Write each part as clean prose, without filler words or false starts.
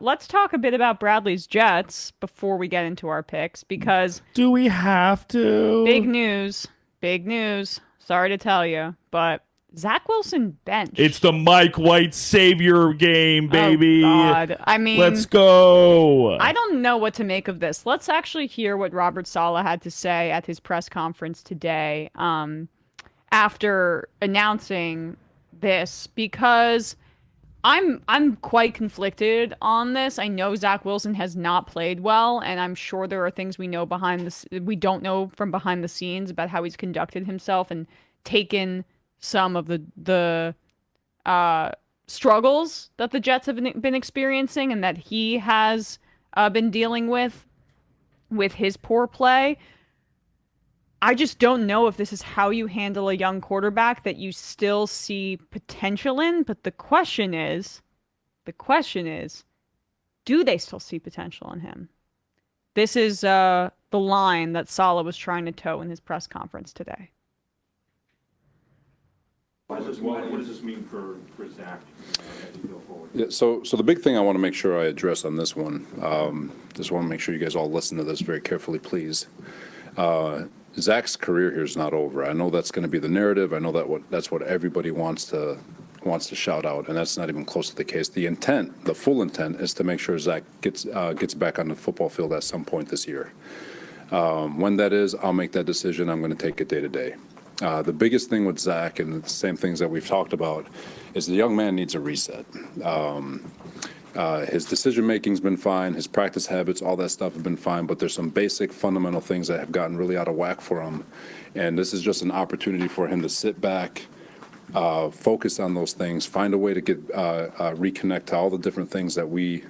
let's talk a bit about Bradley's Jets before we get into our picks because Do we have big to? news, big news. Sorry to tell you, but Zach Wilson It's benched. the Mike White savior game, Oh baby. God. I Let's mean, go. I don't know what to make of this. Let's actually hear what Robert Saleh had to say at his press conference today, after announcing this, because I'm quite conflicted on this. I know Zach Wilson has not played well, and I'm sure there are things we don't know from behind the scenes about how he's conducted himself and taken some of the uh, struggles that the Jets have been experiencing and that he has been dealing with his poor play. I just don't know if this is how you handle a young quarterback that you still see potential in. But the question is, do they still see potential in him? This is the line that Saleh was trying to toe in his press conference today. What does this mean for Zach as we go forward? Yeah, so the big thing I want to make sure I address on this one, just want to make sure you guys all listen to this very carefully, please. Zach's career here is not over. I know that's going to be the narrative. I know that's what everybody wants to shout out, and that's not even close to the case. The intent, the full intent, is to make sure Zach gets back on the football field at some point this year. When that is, I'll make that decision. I'm going to take it day to day. The biggest thing with Zach, and the same things that we've talked about, is the young man needs a reset. His decision making's been fine, his practice habits, all that stuff have been fine, but there's some basic fundamental things that have gotten really out of whack for him. And this is just an opportunity for him to sit back, focus on those things, find a way to get reconnect to all the different things that we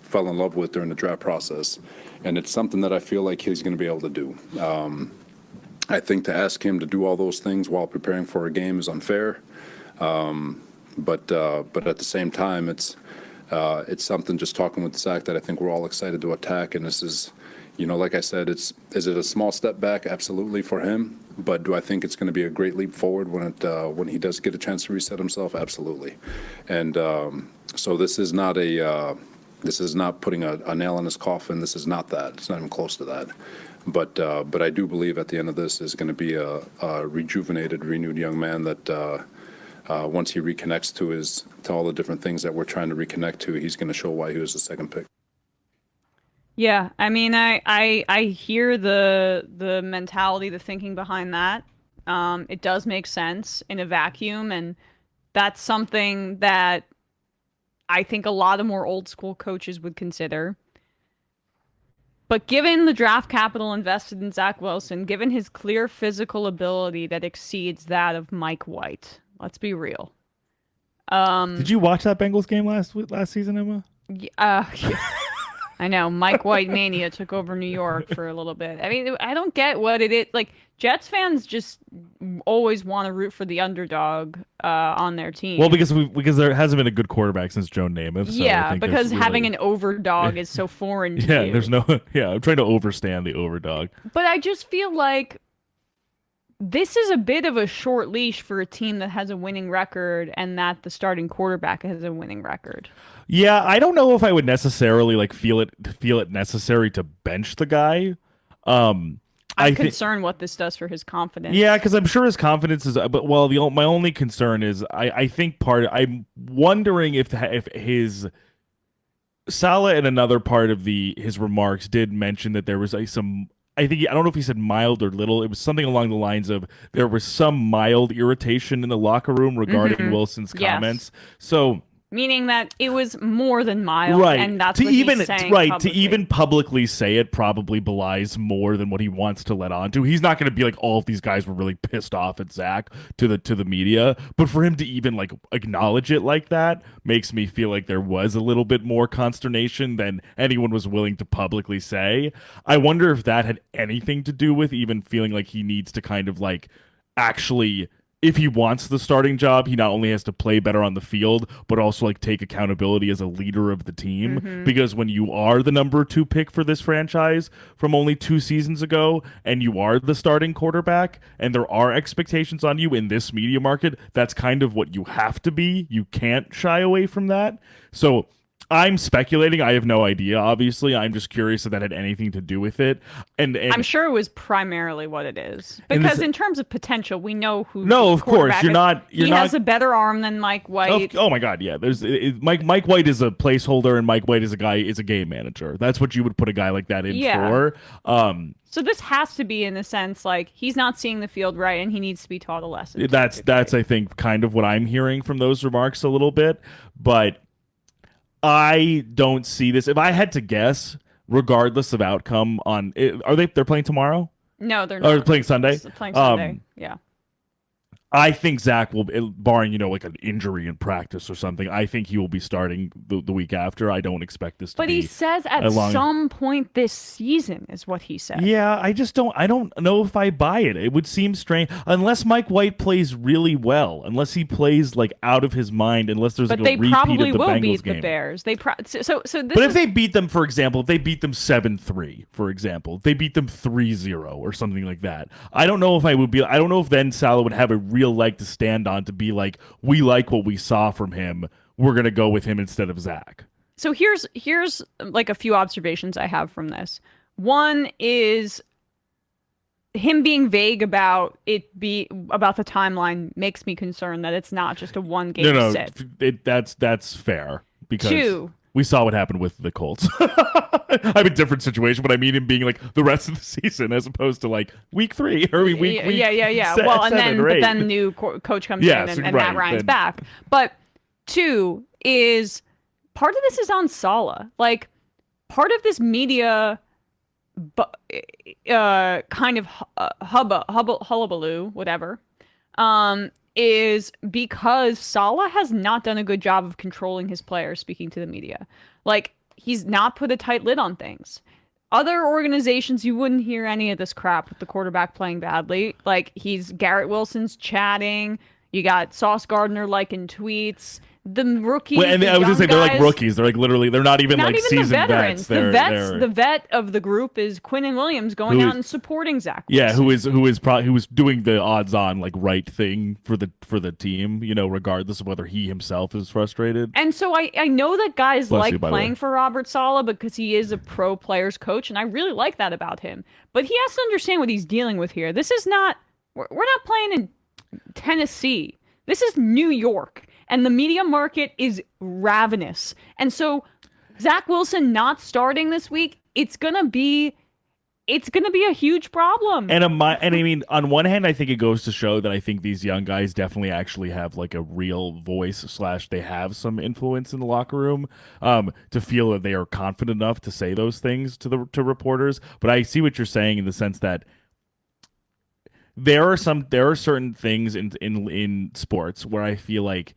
fell in love with during the draft process. And it's something that I feel like he's going to be able to do. I think to ask him to do all those things while preparing for a game is unfair. But at the same time, it's something, just talking with Zach, that I think we're all excited to attack. And this is, like I said, is it a small step back? Absolutely, for him. But do I think it's going to be a great leap forward when he does get a chance to reset himself? Absolutely. And so this is not putting a nail in his coffin. This is not that. It's not even close to that. But I do believe at the end of this is going to be a rejuvenated, renewed young man that once he reconnects to all the different things that we're trying to reconnect to, he's going to show why he was the second pick. Yeah, I mean, I hear the mentality, the thinking behind that. It does make sense in a vacuum, and that's something that I think a lot of more old school coaches would consider. But given the draft capital invested in Zach Wilson, given his clear physical ability that exceeds that of Mike White, let's be real. Did you watch that Bengals game last season, Emma? Uh, I know Mike White mania took over New York for a little bit. I mean, I don't get what it is. Like, Jets fans just always want to root for the underdog on their team. Well, because there hasn't been a good quarterback since Joe Namath. So I Yeah, think because there's having really, an overdog is so foreign to yeah, you. there's no, yeah, I'm trying to overstand the overdog. But I just feel like this is a bit of a short leash for a team that has a winning record and that the starting quarterback has a winning record. Yeah, I don't know if I would necessarily like feel it necessary to bench the guy. I'm I think. concerned what this does for his confidence. Yeah, because I'm sure his confidence is. But well, my only concern is I think I'm wondering if his Salah in another part of his remarks did mention that there was some. I don't know if he said mild or little. It was something along the lines of there was some mild irritation in the locker room regarding Wilson's Yes. comments. So Meaning that it was more than mild, right and that's to what even he's saying right to publicly. even publicly say it probably belies more than what he wants to let on to. He's not going to be like, all of these guys were really pissed off at Zach to the media, but for him to even like acknowledge it like that makes me feel like there was a little bit more consternation than anyone was willing to publicly say. I wonder if that had anything to do with even feeling like he needs to kind of like actually, if he wants the starting job, he not only has to play better on the field, but also like take accountability as a leader of the team. Because when you are the number 2 pick for this franchise from only 2 seasons ago, and you are the starting quarterback, and there are expectations on you in this media market, that's kind of what you have to be. You can't shy away from that. So I'm speculating. I have no idea. Obviously, I'm just curious if that had anything to do with it. And I'm sure it was primarily what it is. And Because this- in terms of potential, we know who No, the of course, quarterback you're is. not- He has a better arm than Mike White. oh my God, yeah. There's Mike White is a placeholder, and Mike White is a game manager. That's what you would put a guy like that in Yeah. for. So this has to be, in a sense, like he's not seeing the field right, and he needs to be taught a lesson. That's I think kind of what I'm hearing from those remarks a little bit, but I don't see this. If I had to guess, regardless of outcome, they're playing tomorrow? No, they're Or not. they're playing Sunday? It's playing Sunday. Yeah. I think Zach will, barring like an injury in practice or something, I think he will be starting the week after. I don't expect this to But be he says at a long- some point this season is what he said. Yeah, I don't know if I buy it. It would seem strange unless Mike White plays really well, unless he plays like out of his mind, unless there's But like they a repeat probably of the will Bengals beat game. the Bears. So this But if is they beat them, for example, if they beat them 7-3, for example, if they beat them 3-0 or something like that, I don't know if then Salah would have a real leg to stand on to be like, we like what we saw from him. We're going to go with him instead of Zach. So here's like a few observations I have from this. One is him being vague about the timeline makes me concerned that it's not just a one game sit. That's fair because Two. we saw what happened with the Colts. I have a different situation, but I mean him being like the rest of the season as opposed to like week 3 or week Yeah. se- Well, and 7 then or 8. but then the new coach comes Yes, in and right, Matt Ryan's then- back. But 2 is part of this is on Saleh. Like part of this media kind of hullabaloo, whatever, is because Saleh has not done a good job of controlling his players speaking to the media. Like, he's not put a tight lid on things. Other organizations, you wouldn't hear any of this crap with the quarterback playing badly. Like, Garrett Wilson's chatting. You got Sauce Gardner liking tweets. The rookies, Well, and the I was gonna young say they're like guys- rookies. They're like literally, they're not even not like even seasoned the veterans. They're The vet of the group is Quinnen Williams going Who out is- and supporting Zach yeah, Wilson. who was doing the odds on like right thing for the team, regardless of whether he himself is frustrated. And so I know that guys Bless like you, by the way. playing for Robert Saleh because he is a pro players coach, and I really like that about him. But he has to understand what he's dealing with here. This is not we're not playing in Tennessee. This is New York, and the media market is ravenous. And so Zach Wilson not starting this week, it's gonna be a huge problem. And I mean, on one hand, I think it goes to show that I think these young guys definitely actually have like a real voice / they have some influence in the locker room to feel that they are confident enough to say those things to reporters. But I see what you're saying in the sense that there are certain things in sports where I feel like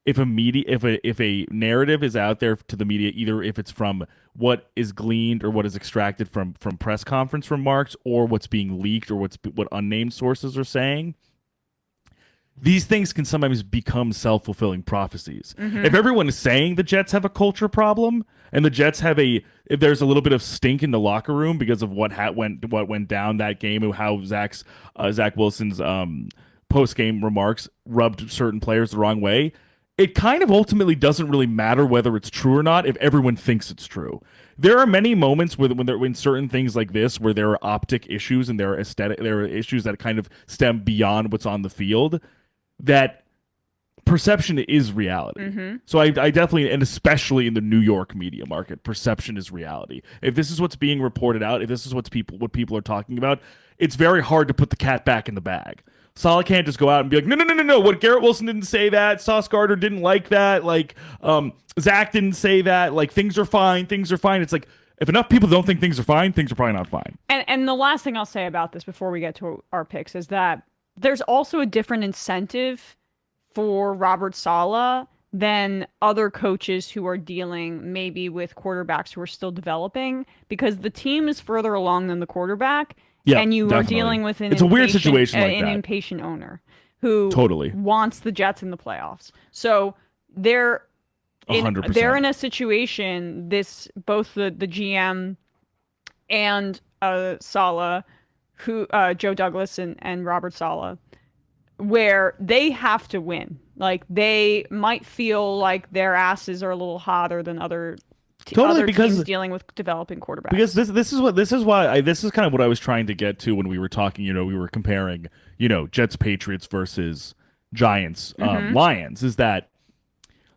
if a narrative is out there to the media, either if it's from what is gleaned or what is extracted from press conference remarks or what's being leaked or what unnamed sources are saying, these things can sometimes become self-fulfilling prophecies. If everyone is saying the Jets have a culture problem and the Jets if there's a little bit of stink in the locker room because of what went down that game and how Zach Wilson's post-game remarks rubbed certain players the wrong way, it kind of ultimately doesn't really matter whether it's true or not if everyone thinks it's true. There are many moments when certain things like this, where there are optic issues and there are issues that kind of stem beyond what's on the field, that perception is reality. So I definitely, and especially in the New York media market, perception is reality. If this is what's being reported out, if this is what people are talking about, it's very hard to put the cat back in the bag. Saleh can't just go out and be like, no. What Garrett Wilson didn't say that. Sauce Gardner didn't like that. Like, Zach didn't say that. Like, things are fine. It's like, if enough people don't think things are fine, things are probably not fine. And the last thing I'll say about this before we get to our picks is that there's also a different incentive for Robert Saleh than other coaches who are dealing maybe with quarterbacks who are still developing, because the team is further along than the quarterback. Yeah, and you definitely. are dealing with It's a weird situation like an that. impatient owner who Totally. wants the Jets in the playoffs. So they're 100%. in a situation, both the GM and Saleh, who Joe Douglas and Robert Saleh, where they have to win. Like they might feel like their asses are a little hotter than other Totally, because teams dealing with developing quarterbacks. Because this is why this is kind of what I was trying to get to when we were talking. We were comparing Jets Patriots versus Giants Lions. Is that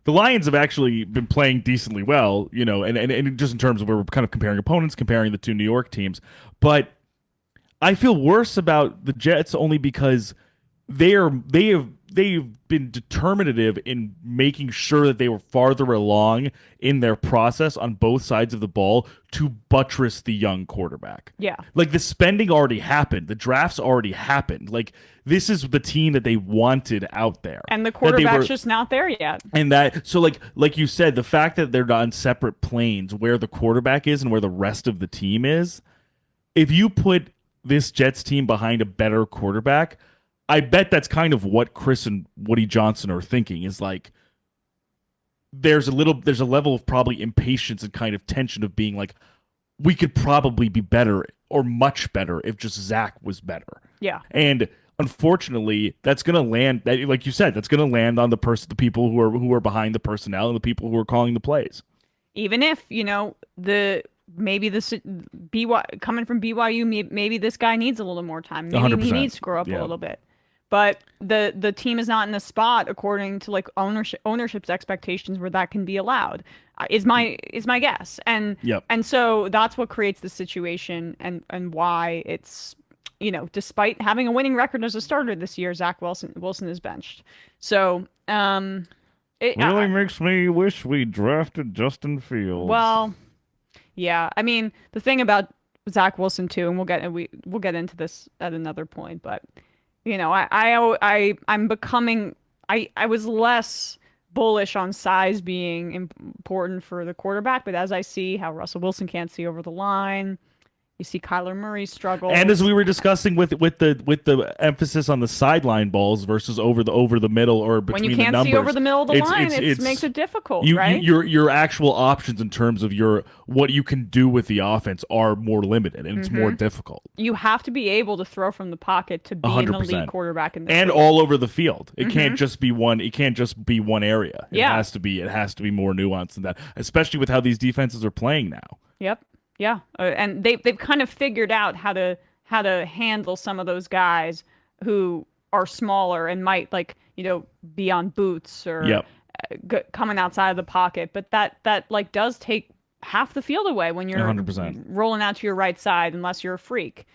the Lions have actually been playing decently well, and just in terms of where we're kind of comparing opponents, comparing the two New York teams. But I feel worse about the Jets only because they've been determinative in making sure that they were farther along in their process on both sides of the ball to buttress the young quarterback. Yeah. Like the spending already happened. The drafts already happened. Like this is the team that they wanted out there. And the quarterback's just not there yet. And so like you said, the fact that they're on separate planes where the quarterback is and where the rest of the team is, if you put this Jets team behind a better quarterback, I bet that's kind of what Chris and Woody Johnson are thinking is like there's a level of probably impatience and kind of tension of being like, we could probably be better or much better if just Zach was better. Yeah. And unfortunately, that's going to land, like you said, that's going to land on the people who are behind the personnel and the people who are calling the plays. Even if, maybe this coming from BYU, maybe this guy needs a little more time. Maybe 100%. He needs to grow up a little bit. But the team is not in a spot according to like ownership's expectations where that can be allowed. Is my guess. And and so that's what creates the situation and why it's despite having a winning record as a starter this year, Zach Wilson is benched. So it really makes me wish we drafted Justin Fields. Well, yeah. I mean, the thing about Zach Wilson too, and we'll get into this at another point, but I'm becoming I was less bullish on size being important for the quarterback, but as I see how Russell Wilson can't see over the line, you see Kyler Murray struggle. And as we were discussing with the emphasis on the sideline balls versus over the middle or between the numbers. When you can't see over the middle of the line, it makes it difficult, right? Your actual options in terms of what you can do with the offense are more limited and it's more difficult. You have to be able to throw from the pocket to be 100%. An elite quarterback in this and league. All over the field. It can't just be one. It can't just be one area. It Yeah. has to be more nuanced than that, especially with how these defenses are playing now. Yep. Yeah, and they've kind of figured out how to handle some of those guys who are smaller and might be on boots or coming outside of the pocket, but that does take half the field away when you're 100%. rolling out to your right side unless you're a freak.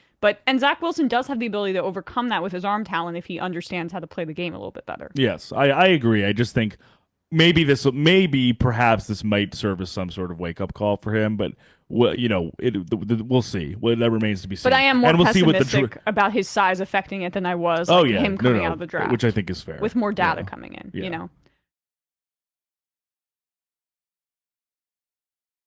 And Zach Wilson does have the ability to overcome that with his arm talent if he understands how to play the game a little bit better. Yes, I agree. I just think perhaps this might serve as some sort of wake-up call for him, but we'll see. That remains to be seen. But I am more pessimistic about his size affecting it than I was him coming out of the draft. which I think is fair. With more data coming in,